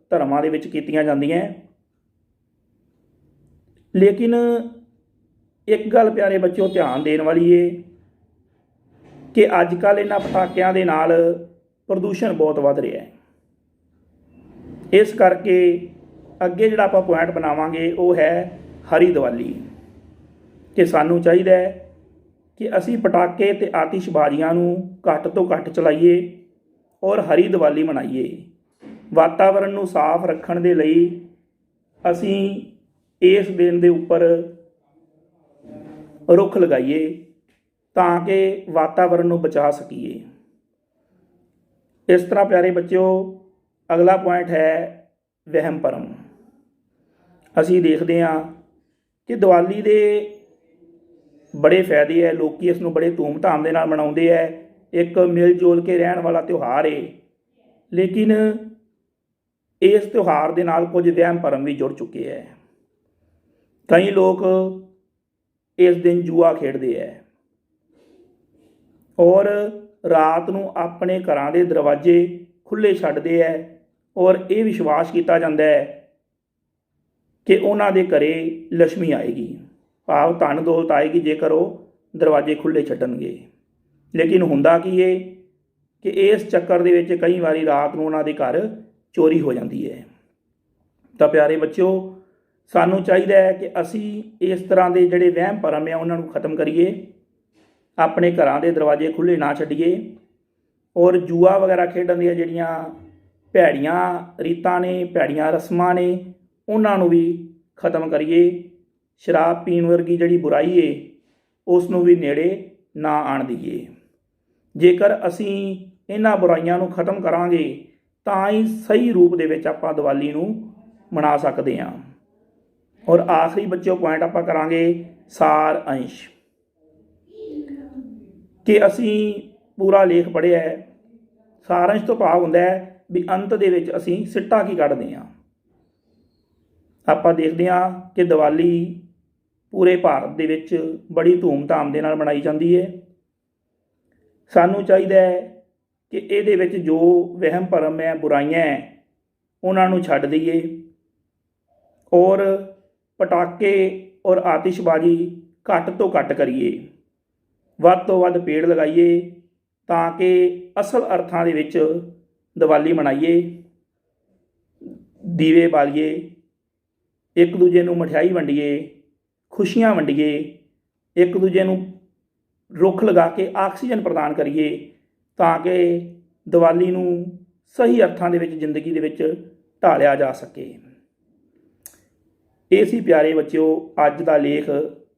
ਧਰਮਾਂ ਦੇ ਵਿੱਚ ਕੀਤੀਆਂ ਜਾਂਦੀਆਂ। ਲੇਕਿਨ ਇੱਕ ਗੱਲ ਪਿਆਰੇ ਬੱਚਿਓ ਧਿਆਨ ਦੇਣ ਵਾਲੀ ਹੈ ਕਿ ਅੱਜ ਕੱਲ੍ਹ ਇਹਨਾਂ ਪਟਾਕਿਆਂ ਦੇ ਨਾਲ ਪ੍ਰਦੂਸ਼ਣ ਬਹੁਤ ਵੱਧ ਰਿਹਾ ਹੈ। ਇਸ ਕਰਕੇ ਅੱਗੇ ਜਿਹੜਾ ਆਪਾਂ ਪੁਆਇੰਟ ਬਣਾਵਾਂਗੇ ਉਹ ਹੈ ਹਰੀ ਦੀਵਾਲੀ, ਕਿ ਸਾਨੂੰ ਚਾਹੀਦਾ ਹੈ ਕਿ ਅਸੀਂ ਪਟਾਕੇ ਅਤੇ ਆਤਿਸ਼ਬਾਜ਼ੀਆਂ ਨੂੰ ਘੱਟ ਤੋਂ ਘੱਟ ਚਲਾਈਏ ਔਰ ਹਰੀ ਦੀਵਾਲੀ ਮਨਾਈਏ। ਵਾਤਾਵਰਨ ਨੂੰ ਸਾਫ਼ ਰੱਖਣ ਦੇ ਲਈ ਅਸੀਂ ਇਸ ਦਿਨ ਦੇ ਉੱਪਰ ਰੁੱਖ ਲਗਾਈਏ ਤਾਂ ਕਿ ਵਾਤਾਵਰਨ ਨੂੰ ਬਚਾ ਸਕੀਏ। ਇਸ ਤਰ੍ਹਾਂ ਪਿਆਰੇ ਬੱਚਿਓ, ਅਗਲਾ ਪੁਆਇੰਟ ਹੈ ਵਹਿਮ ਭਰਮ। ਅਸੀਂ ਦੇਖਦੇ ਹਾਂ ਕਿ ਦੀਵਾਲੀ ਦੇ ਬੜੇ ਫਾਇਦੇ ਹੈ, ਲੋਕ ਇਸ ਨੂੰ ਬੜੇ ਧੂਮ-ਧਾਮ ਦੇ ਨਾਲ ਮਨਾਉਂਦੇ ਹੈ। ਇੱਕ ਮਿਲ ਜੁਲ ਕੇ ਰਹਿਣ ਵਾਲਾ ਤਿਉਹਾਰ ਹੈ। ਲੇਕਿਨ ਇਸ ਤਿਉਹਾਰ ਦੇ ਨਾਲ ਕੁਝ ਵਹਿਮ ਭਰਮ ਵੀ ਜੁੜ ਚੁੱਕੇ ਹੈ। ਕਈ ਲੋਕ ਇਸ ਦਿਨ ਜੂਆ ਖੇਡਦੇ ਹੈ ਔਰ ਰਾਤ ਨੂੰ ਆਪਣੇ ਘਰਾਂ ਦੇ ਦਰਵਾਜ਼ੇ ਖੁੱਲ੍ਹੇ ਛੱਡਦੇ ਹੈ ਔਰ ਇਹ ਵਿਸ਼ਵਾਸ ਕੀਤਾ ਜਾਂਦਾ ਹੈ ਕਿ ਉਹਨਾਂ ਦੇ ਘਰੇ ਲక్ష్ਮੀ ਆਏਗੀ, ਭਾਵ ਧਨ ਦੌਲਤ ਆਏਗੀ ਜੇਕਰ ਉਹ ਦਰਵਾਜ਼ੇ ਖੁੱਲ੍ਹੇ ਛੱਡਣਗੇ। ਲੇਕਿਨ ਹੁੰਦਾ ਕੀ ਹੈ ਕਿ ਇਸ ਚੱਕਰ ਦੇ ਵਿੱਚ ਕਈ ਵਾਰੀ ਰਾਤ ਨੂੰ ਉਹਨਾਂ ਦੇ ਘਰ ਚੋਰੀ ਹੋ ਜਾਂਦੀ ਹੈ। ਤਾਂ ਪਿਆਰੇ ਬੱਚਿਓ, ਸਾਨੂੰ ਚਾਹੀਦਾ ਹੈ ਕਿ ਅਸੀਂ ਇਸ ਤਰ੍ਹਾਂ ਦੇ ਜਿਹੜੇ ਵਹਿਮ ਭਰਮ ਆ ਉਹਨਾਂ ਨੂੰ ਖਤਮ ਕਰੀਏ, ਆਪਣੇ ਘਰਾਂ ਦੇ ਦਰਵਾਜ਼ੇ ਖੁੱਲ੍ਹੇ ਨਾ ਛੱਡੀਏ ਔਰ ਜੂਆ ਵਗੈਰਾ ਖੇਡਣ ਦੀਆਂ ਜਿਹੜੀਆਂ ਭੈੜੀਆਂ ਰੀਤਾਂ ਨੇ, ਭੈੜੀਆਂ ਰਸਮਾਂ ਨੇ, ਉਹਨਾਂ ਨੂੰ ਵੀ ਖਤਮ ਕਰੀਏ। ਸ਼ਰਾਬ ਪੀਣ ਵਰਗੀ ਜਿਹੜੀ ਬੁਰਾਈ ਹੈ ਉਸ ਨੂੰ ਵੀ ਨੇੜੇ ਨਾ ਆਉਣ ਦਈਏ। ਜੇਕਰ ਅਸੀਂ ਇਹਨਾਂ ਬੁਰਾਈਆਂ ਨੂੰ ਖਤਮ ਕਰਾਂਗੇ ਤਾਂ ਹੀ ਸਹੀ ਰੂਪ ਦੇ ਵਿੱਚ ਆਪਾਂ ਦੀਵਾਲੀ ਨੂੰ ਮਨਾ ਸਕਦੇ ਹਾਂ। ਔਰ ਆਖਰੀ ਬੱਚਿਓ ਪੁਆਇੰਟ ਆਪਾਂ ਕਰਾਂਗੇ ਸਾਰ ਅੰਸ਼, ਕਿ ਅਸੀਂ ਪੂਰਾ ਲੇਖ ਪੜ੍ਹਿਆ ਹੈ। ਸਾਰ ਅੰਸ਼ ਤੋਂ ਭਾਵ ਹੁੰਦਾ ਹੈ ਵੀ ਅੰਤ ਦੇ ਵਿੱਚ ਅਸੀਂ ਸਿੱਟਾ ਕੀ ਕੱਢਦੇ ਹਾਂ। ਆਪਾਂ ਦੇਖਦੇ ਹਾਂ ਕਿ ਦੀਵਾਲੀ ਪੂਰੇ ਭਾਰਤ ਦੇ ਵਿੱਚ ਬੜੀ ਧੂਮ-ਧਾਮ ਦੇ ਨਾਲ ਮਨਾਈ ਜਾਂਦੀ ਹੈ। ਸਾਨੂੰ ਚਾਹੀਦਾ ਹੈ ਕਿ ਇਹਦੇ ਵਿੱਚ ਜੋ ਵਹਿਮ ਭਰਮ ਹੈ, ਬੁਰਾਈਆਂ ਹੈ, ਉਹਨਾਂ ਨੂੰ ਛੱਡ ਦਈਏ ਔਰ ਪਟਾਕੇ ਔਰ ਆਤਿਸ਼ਬਾਜ਼ੀ ਘੱਟ ਤੋਂ ਘੱਟ ਕਰੀਏ। ਵੱਧ ਤੋਂ ਵੱਧ ਪੇੜ ਲਗਾਈਏ ਤਾਂ ਕਿ ਅਸਲ ਅਰਥਾਂ ਦੇ ਵਿੱਚ ਦੀਵਾਲੀ ਮਨਾਈਏ। ਦੀਵੇ ਬਾਲੀਏ, ਇੱਕ ਦੂਜੇ ਨੂੰ ਮਠਿਆਈ ਵੰਡੀਏ, ਖੁਸ਼ੀਆਂ ਵੰਡੀਏ, ਇੱਕ ਦੂਜੇ ਨੂੰ ਰੁੱਖ ਲਗਾ ਕੇ ਆਕਸੀਜਨ ਪ੍ਰਦਾਨ ਕਰੀਏ ਤਾਂ ਕਿ ਦੀਵਾਲੀ ਨੂੰ ਸਹੀ ਅਰਥਾਂ ਦੇ ਵਿੱਚ ਜ਼ਿੰਦਗੀ ਦੇ ਵਿੱਚ ਢਾਲਿਆ ਜਾ ਸਕੇ। ਇਹ ਸੀ ਪਿਆਰੇ ਬੱਚਿਓ ਅੱਜ ਦਾ ਲੇਖ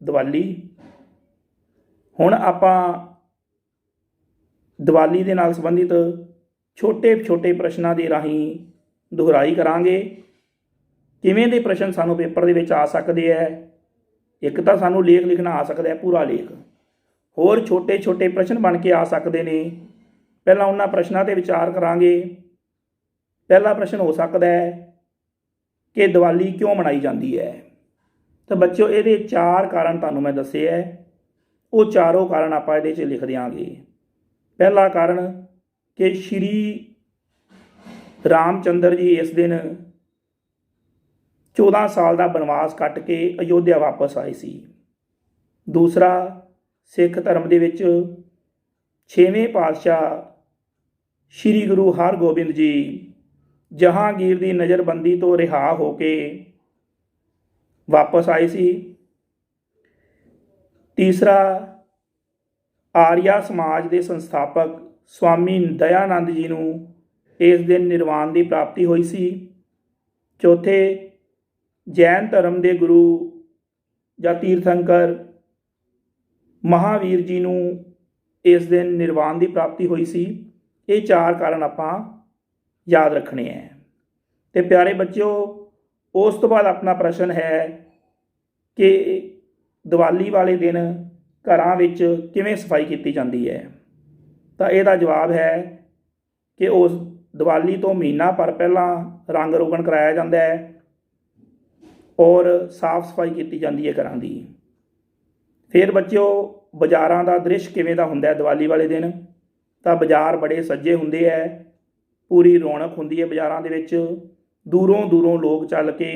ਦੀਵਾਲੀ। ਹੁਣ ਆਪਾਂ ਦੀਵਾਲੀ ਦੇ ਨਾਲ ਸੰਬੰਧਿਤ ਛੋਟੇ ਪ੍ਰਸ਼ਨਾਂ ਦੇ ਰਾਹੀਂ ਦੁਹਰਾਈ ਕਰਾਂਗੇ। ਕਿਵੇਂ ਦੇ ਪ੍ਰਸ਼ਨ ਸਾਨੂੰ ਪੇਪਰ ਦੇ ਵਿੱਚ ਆ ਸਕਦੇ ਹੈ। ਇੱਕ ਤਾਂ ਸਾਨੂੰ ਲੇਖ ਲਿਖਣਾ ਆ ਸਕਦਾ ਹੈ, ਪੂਰਾ ਲੇਖ। ਹੋਰ ਛੋਟੇ ਪ੍ਰਸ਼ਨ ਬਣ ਕੇ ਆ ਸਕਦੇ ਨੇ। ਪਹਿਲਾਂ ਉਹਨਾਂ ਪ੍ਰਸ਼ਨਾਂ 'ਤੇ ਵਿਚਾਰ ਕਰਾਂਗੇ। ਪਹਿਲਾ ਪ੍ਰਸ਼ਨ ਹੋ ਸਕਦਾ ਹੈ ਕਿ ਦੀਵਾਲੀ ਕਿਉਂ ਮਨਾਈ ਜਾਂਦੀ ਹੈ। ਤਾਂ ਬੱਚਿਓ ਇਹਦੇ 4 ਕਾਰਨ ਤੁਹਾਨੂੰ ਮੈਂ ਦੱਸੇ ਹੈ, ਉਹ ਚਾਰੋਂ ਕਾਰਨ ਆਪਾਂ ਇਹਦੇ 'ਚ ਲਿਖ ਦਿਆਂਗੇ। ਪਹਿਲਾ ਕਾਰਨ ਕਿ ਸ਼੍ਰੀ ਰਾਮ ਚੰਦਰ ਜੀ ਇਸ ਦਿਨ 14 ਸਾਲ ਦਾ ਬਨਵਾਸ ਕੱਟ ਕੇ ਅਯੋਧਿਆ ਵਾਪਸ ਆਏ ਸੀ। ਦੂਸਰਾ, ਸਿੱਖ ਧਰਮ ਦੇ ਵਿੱਚ 6ਵੇਂ ਪਾਤਸ਼ਾਹ ਸ਼੍ਰੀ ਗੁਰੂ ਹਰਗੋਬਿੰਦ ਜੀ ਜਹਾਂਗੀਰ ਦੀ ਨਜ਼ਰਬੰਦੀ ਤੋਂ ਰਿਹਾ ਹੋ ਕੇ ਵਾਪਸ ਆਏ ਸੀ। ਤੀਸਰਾ, ਆਰੀਆ ਸਮਾਜ ਦੇ ਸੰਸਥਾਪਕ ਸਵਾਮੀ ਦਇਆਨੰਦ ਜੀ ਨੂੰ ਇਸ ਦਿਨ ਨਿਰਵਾਣ ਦੀ ਪ੍ਰਾਪਤੀ ਹੋਈ ਸੀ। ਚੌਥੇ, ਜੈਨ ਧਰਮ ਦੇ ਗੁਰੂ ਜਾਂ ਤੀਰਥੰਕਰ ਮਹਾਵੀਰ ਜੀ ਨੂੰ ਇਸ ਦਿਨ ਨਿਰਵਾਣ ਦੀ ਪ੍ਰਾਪਤੀ ਹੋਈ ਸੀ। ਇਹ 4 ਕਾਰਨ ਆਪਾਂ ਯਾਦ ਰੱਖਣੇ ਹੈ। ਤੇ ਪਿਆਰੇ ਬੱਚਿਓ, ਉਸ ਤੋਂ ਬਾਅਦ ਆਪਣਾ ਪ੍ਰਸ਼ਨ ਹੈ ਕਿ ਦੀਵਾਲੀ ਵਾਲੇ ਦਿਨ ਘਰਾਂ ਵਿੱਚ ਕਿਵੇਂ ਸਫਾਈ ਕੀਤੀ ਜਾਂਦੀ ਹੈ। ਤਾਂ ਇਹਦਾ ਜਵਾਬ ਹੈ ਕਿ ਉਸ ਦੀਵਾਲੀ ਤੋਂ ਮਹੀਨਾ ਭਰ ਪਹਿਲਾਂ ਰੰਗ ਰੋਗਨ ਕਰਾਇਆ ਜਾਂਦਾ ਹੈ ਔਰ ਸਾਫ਼ ਸਫਾਈ ਕੀਤੀ ਜਾਂਦੀ ਹੈ ਘਰਾਂ ਦੀ। ਫਿਰ ਬੱਚਿਓ, ਬਾਜ਼ਾਰਾਂ ਦਾ ਦ੍ਰਿਸ਼ ਕਿਵੇਂ ਦਾ ਹੁੰਦਾ ਹੈ ਦੀਵਾਲੀ ਵਾਲੇ ਦਿਨ। ਤਾਂ ਬਾਜ਼ਾਰ ਬੜੇ ਸੱਜੇ ਹੁੰਦੇ ਹੈ, ਪੂਰੀ ਰੌਣਕ ਹੁੰਦੀ ਹੈ ਬਾਜ਼ਾਰਾਂ ਦੇ ਵਿੱਚ। ਦੂਰੋਂ ਦੂਰੋਂ ਲੋਕ ਚੱਲ ਕੇ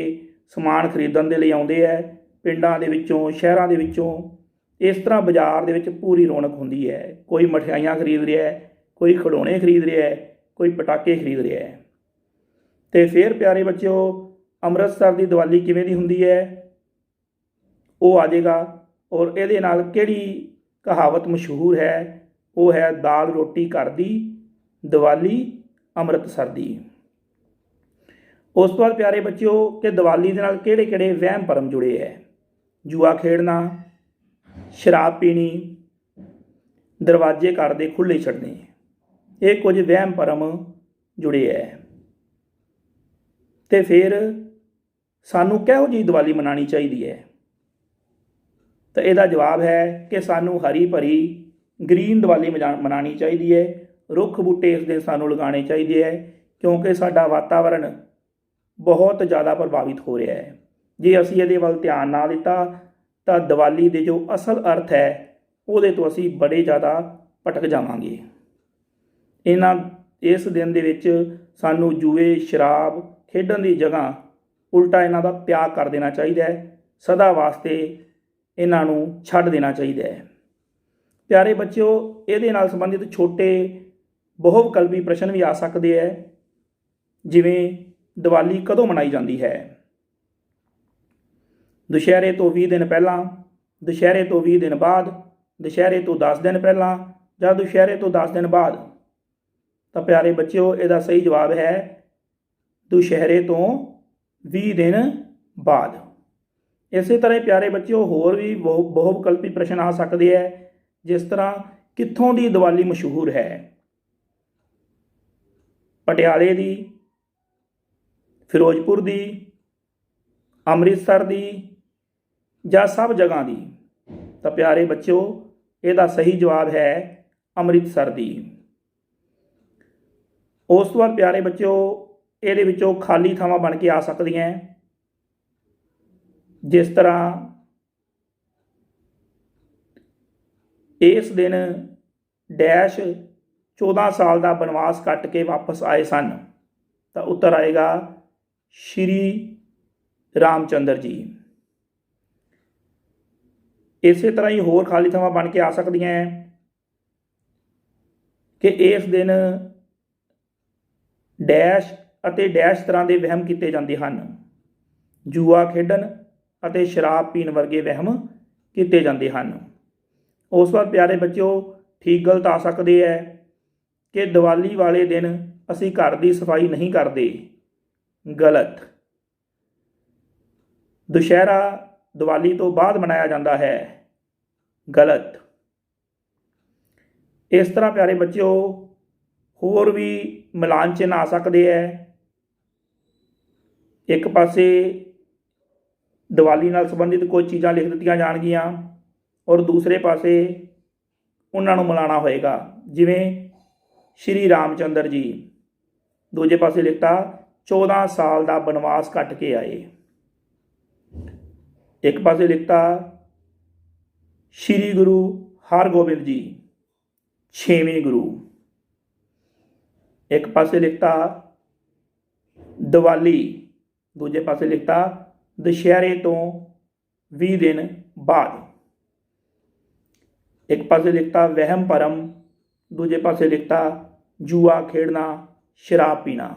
ਸਮਾਨ ਖਰੀਦਣ ਦੇ ਲਈ ਆਉਂਦੇ ਹੈ, ਪਿੰਡਾਂ ਦੇ ਵਿੱਚੋਂ, ਸ਼ਹਿਰਾਂ ਦੇ ਵਿੱਚੋਂ। ਇਸ ਤਰ੍ਹਾਂ ਬਾਜ਼ਾਰ ਦੇ ਵਿੱਚ ਪੂਰੀ ਰੌਣਕ ਹੁੰਦੀ ਹੈ। ਕੋਈ ਮਠਿਆਈਆਂ ਖਰੀਦ ਰਿਹਾ ਹੈ, ਕੋਈ ਖਿਡੌਣੇ ਖਰੀਦ ਰਿਹਾ ਹੈ, ਕੋਈ ਪਟਾਕੇ ਖਰੀਦ ਰਿਹਾ ਹੈ। ਅਤੇ ਫਿਰ ਪਿਆਰੇ ਬੱਚਿਓ, ਅੰਮ੍ਰਿਤਸਰ ਦੀ ਦੀਵਾਲੀ ਕਿਵੇਂ ਦੀ ਹੁੰਦੀ ਹੈ ਉਹ ਆ ਜਾਏਗਾ। ਔਰ ਇਹਦੇ ਨਾਲ ਕਿਹੜੀ ਕਹਾਵਤ ਮਸ਼ਹੂਰ ਹੈ, ਉਹ ਹੈ ਦਾਲ ਰੋਟੀ ਘਰ ਦੀ, ਦੀਵਾਲੀ ਅੰਮ੍ਰਿਤਸਰ ਦੀ। ਉਸ ਤੋਂ ਬਾਅਦ ਪਿਆਰੇ ਬੱਚਿਓ, ਕਿ ਦੀਵਾਲੀ ਦੇ ਨਾਲ ਕਿਹੜੇ ਕਿਹੜੇ ਵਹਿਮ ਭਰਮ ਜੁੜੇ ਹੈ। ਜੂਆ ਖੇਡਣਾ, ਸ਼ਰਾਬ ਪੀਣੀ, ਦਰਵਾਜ਼ੇ ਘਰ ਦੇ ਖੁੱਲ੍ਹੇ ਛੱਡਣੇ, ਇਹ ਕੁਝ ਵਹਿਮ ਭਰਮ ਜੁੜੇ ਹੈ। ਅਤੇ ਫਿਰ ਸਾਨੂੰ ਕਿਹੋ ਜਿਹੀ ਦੀਵਾਲੀ ਮਨਾਉਣੀ ਚਾਹੀਦੀ ਹੈ। ਤਾਂ ਇਹਦਾ ਜਵਾਬ ਹੈ ਕਿ ਸਾਨੂੰ ਹਰੀ ਭਰੀ ਗ੍ਰੀਨ ਦੀਵਾਲੀ ਮਨਾਉਣੀ ਚਾਹੀਦੀ ਹੈ। ਰੁੱਖ ਬੂਟੇ ਇਸ ਦਿਨ ਸਾਨੂੰ ਲਗਾਉਣੇ ਚਾਹੀਦੇ ਹੈ, ਕਿਉਂਕਿ ਸਾਡਾ ਵਾਤਾਵਰਣ ਬਹੁਤ ਜ਼ਿਆਦਾ ਪ੍ਰਭਾਵਿਤ ਹੋ ਰਿਹਾ ਹੈ। ਜੇ ਅਸੀਂ ਇਹਦੇ ਵੱਲ ਧਿਆਨ ਨਾ ਦਿੱਤਾ ਤਾਂ ਦੀਵਾਲੀ ਦੇ ਜੋ ਅਸਲ ਅਰਥ ਹੈ ਉਹਦੇ ਤੋਂ ਅਸੀਂ ਬੜੇ ਜ਼ਿਆਦਾ ਭਟਕ ਜਾਵਾਂਗੇ। ਇਸ ਦਿਨ ਦੇ ਵਿੱਚ ਸਾਨੂੰ ਜੂਏ ਸ਼ਰਾਬ ਖੇਡਣ ਦੀ ਜਗ੍ਹਾ ਉਲਟਾ ਇਹਨਾਂ ਦਾ ਤਿਆਗ ਕਰ ਦੇਣਾ ਚਾਹੀਦਾ ਹੈ। ਸਦਾ ਵਾਸਤੇ ਇਹਨਾਂ ਨੂੰ ਛੱਡ ਦੇਣਾ ਚਾਹੀਦਾ ਹੈ। ਪਿਆਰੇ ਬੱਚਿਓ, ਇਹਦੇ ਨਾਲ ਸੰਬੰਧਿਤ ਛੋਟੇ ਬਹੁਵਿਕਲਪੀ ਪ੍ਰਸ਼ਨ ਵੀ ਆ ਸਕਦੇ ਹੈ, ਜਿਵੇਂ ਦੀਵਾਲੀ ਕਦੋਂ ਮਨਾਈ ਜਾਂਦੀ ਹੈ। ਦੁਸ਼ਹਿਰੇ ਤੋਂ 20 ਦਿਨ ਪਹਿਲਾਂ, ਦੁਸ਼ਹਿਰੇ ਤੋਂ 20 ਦਿਨ ਬਾਅਦ, ਦੁਸ਼ਹਿਰੇ ਤੋਂ 10 ਦਿਨ ਪਹਿਲਾਂ ਜਾਂ ਦੁਸ਼ਹਿਰੇ ਤੋਂ 10 ਦਿਨ ਬਾਅਦ। ਤਾਂ ਪਿਆਰੇ ਬੱਚਿਓ, ਇਹਦਾ ਸਹੀ ਜਵਾਬ ਹੈ ਦੁਸ਼ਹਿਰੇ ਤੋਂ 20 ਦਿਨ ਬਾਅਦ। ਇਸੇ ਤਰ੍ਹਾਂ ਪਿਆਰੇ ਬੱਚਿਓ, ਹੋਰ ਵੀ ਬਹੁਵਿਕਲਪੀ ਪ੍ਰਸ਼ਨ ਆ ਸਕਦੇ ਹੈ, ਜਿਸ ਤਰ੍ਹਾਂ ਕਿੱਥੋਂ ਦੀ ਦੀਵਾਲੀ ਮਸ਼ਹੂਰ ਹੈ। ਪਟਿਆਲੇ ਦੀ, ਫਿਰੋਜ਼ਪੁਰ ਦੀ, ਅੰਮ੍ਰਿਤਸਰ ਦੀ ਜਾਂ ਸਭ ਜਗ੍ਹਾ ਦੀ। ਤਾਂ ਪਿਆਰੇ ਬੱਚਿਓ, ਇਹਦਾ ਸਹੀ ਜਵਾਬ ਹੈ ਅੰਮ੍ਰਿਤਸਰ ਦੀ। ਉਸ ਤੋਂ ਬਾਅਦ ਪਿਆਰੇ ਬੱਚਿਓ, ਇਹਦੇ ਵਿੱਚੋਂ ਖਾਲੀ ਥਾਵਾਂ ਬਣ ਕੇ ਆ ਸਕਦੀਆਂ, ਜਿਸ ਤਰ੍ਹਾਂ ਇਸ ਦਿਨ ਡੈਸ਼ 14 ਸਾਲ ਦਾ ਬਨਵਾਸ ਕੱਟ ਕੇ ਵਾਪਸ ਆਏ ਸਨ। ਤਾਂ ਉੱਤਰ ਆਏਗਾ ਸ਼੍ਰੀ ਰਾਮਚੰਦਰ ਜੀ। ਇਸੇ ਤਰ੍ਹਾਂ ਹੀ ਹੋਰ ਖਾਲੀ ਥਾਵਾਂ ਬਣ ਕੇ ਆ ਸਕਦੀਆਂ ਹੈ ਕਿ ਇਸ ਦਿਨ ਡੈਸ਼ ਅਤੇ ਡੈਸ਼ ਤਰ੍ਹਾਂ ਦੇ ਵਹਿਮ ਕੀਤੇ ਜਾਂਦੇ ਹਨ। ਜੂਆ ਖੇਡਣ ਅਤੇ ਸ਼ਰਾਬ ਪੀਣ ਵਰਗੇ ਵਹਿਮ ਕੀਤੇ ਜਾਂਦੇ ਹਨ। ਉਸ ਤੋਂ ਬਾਅਦ ਪਿਆਰੇ ਬੱਚਿਓ, ਠੀਕ ਗਲਤ ਆ ਸਕਦੇ ਹੈ ਕਿ ਦੀਵਾਲੀ ਵਾਲੇ ਦਿਨ ਅਸੀਂ ਘਰ ਦੀ ਸਫਾਈ ਨਹੀਂ ਕਰਦੇ। ਗਲਤ। ਦੁਸ਼ਹਿਰਾ ਦੀਵਾਲੀ ਤੋਂ ਬਾਅਦ ਮਨਾਇਆ ਜਾਂਦਾ ਹੈ। ਗਲਤ। ਇਸ ਤਰ੍ਹਾਂ ਪਿਆਰੇ ਬੱਚਿਓ, ਹੋਰ ਵੀ ਮਿਲਾਨ ਚਿੰਨ੍ਹ ਆ ਸਕਦੇ ਹੈ। ਇੱਕ ਪਾਸੇ ਦੀਵਾਲੀ ਨਾਲ ਸੰਬੰਧਿਤ ਕੁਝ ਚੀਜ਼ਾਂ ਲਿਖ ਦਿੱਤੀਆਂ ਜਾਣਗੀਆਂ ਔਰ ਦੂਸਰੇ ਪਾਸੇ ਉਹਨਾਂ ਨੂੰ ਮਿਲਾਉਣਾ ਹੋਏਗਾ, ਜਿਵੇਂ ਸ਼੍ਰੀ ਰਾਮਚੰਦਰ ਜੀ। ਦੂਜੇ ਪਾਸੇ ਲਿਖਤਾ 14 ਸਾਲ ਦਾ ਬਨਵਾਸ ਕੱਟ ਕੇ ਆਏ। ਇੱਕ ਪਾਸੇ ਲਿਖਤਾ ਸ਼੍ਰੀ ਗੁਰੂ ਹਰਗੋਬਿੰਦ ਜੀ 6ਵੇਂ ਗੁਰੂ। ਇੱਕ ਪਾਸੇ ਲਿਖਤਾ ਦੀਵਾਲੀ, ਦੂਜੇ ਪਾਸੇ ਲਿਖਤਾ ਦੁਸ਼ਹਿਰੇ ਤੋਂ 20 ਦਿਨ ਬਾਅਦ। ਇੱਕ ਪਾਸੇ ਲਿਖਤਾ ਵਹਿਮ ਭਰਮ, ਦੂਜੇ ਪਾਸੇ ਲਿਖਤਾ ਜੂਆ ਖੇਡਣਾ, ਸ਼ਰਾਬ ਪੀਣਾ।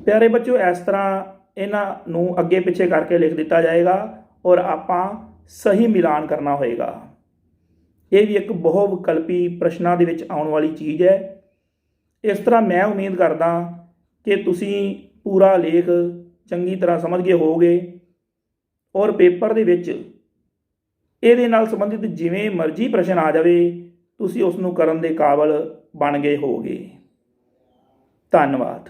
ਪਿਆਰੇ ਬੱਚਿਓ, ਇਸ ਤਰ੍ਹਾਂ ਇਹਨਾਂ ਨੂੰ ਅੱਗੇ ਪਿੱਛੇ ਕਰਕੇ ਲਿਖ ਦਿੱਤਾ ਜਾਏਗਾ ਔਰ ਆਪਾਂ ਸਹੀ ਮਿਲਾਨ ਕਰਨਾ ਹੋਏਗਾ। ਇਹ ਵੀ ਇੱਕ ਬਹੁਵਿਕਲਪੀ ਪ੍ਰਸ਼ਨਾਂ ਦੇ ਵਿੱਚ ਆਉਣ ਵਾਲੀ ਚੀਜ਼ ਹੈ। ਇਸ ਤਰ੍ਹਾਂ ਮੈਂ ਉਮੀਦ ਕਰਦਾ ਕਿ ਤੁਸੀਂ ਪੂਰਾ ਲੇਖ ਚੰਗੀ ਤਰ੍ਹਾਂ ਸਮਝ ਗਏ ਹੋਵੋਗੇ ਔਰ ਪੇਪਰ ਦੇ ਵਿੱਚ ਇਹਦੇ ਨਾਲ ਸੰਬੰਧਿਤ ਜਿਵੇਂ ਮਰਜ਼ੀ ਪ੍ਰਸ਼ਨ ਆ ਜਾਵੇ ਤੁਸੀਂ ਉਸ ਨੂੰ ਕਰਨ ਦੇ ਕਾਬਲ ਬਣ ਗਏ ਹੋਵੋਗੇ। ਧੰਨਵਾਦ।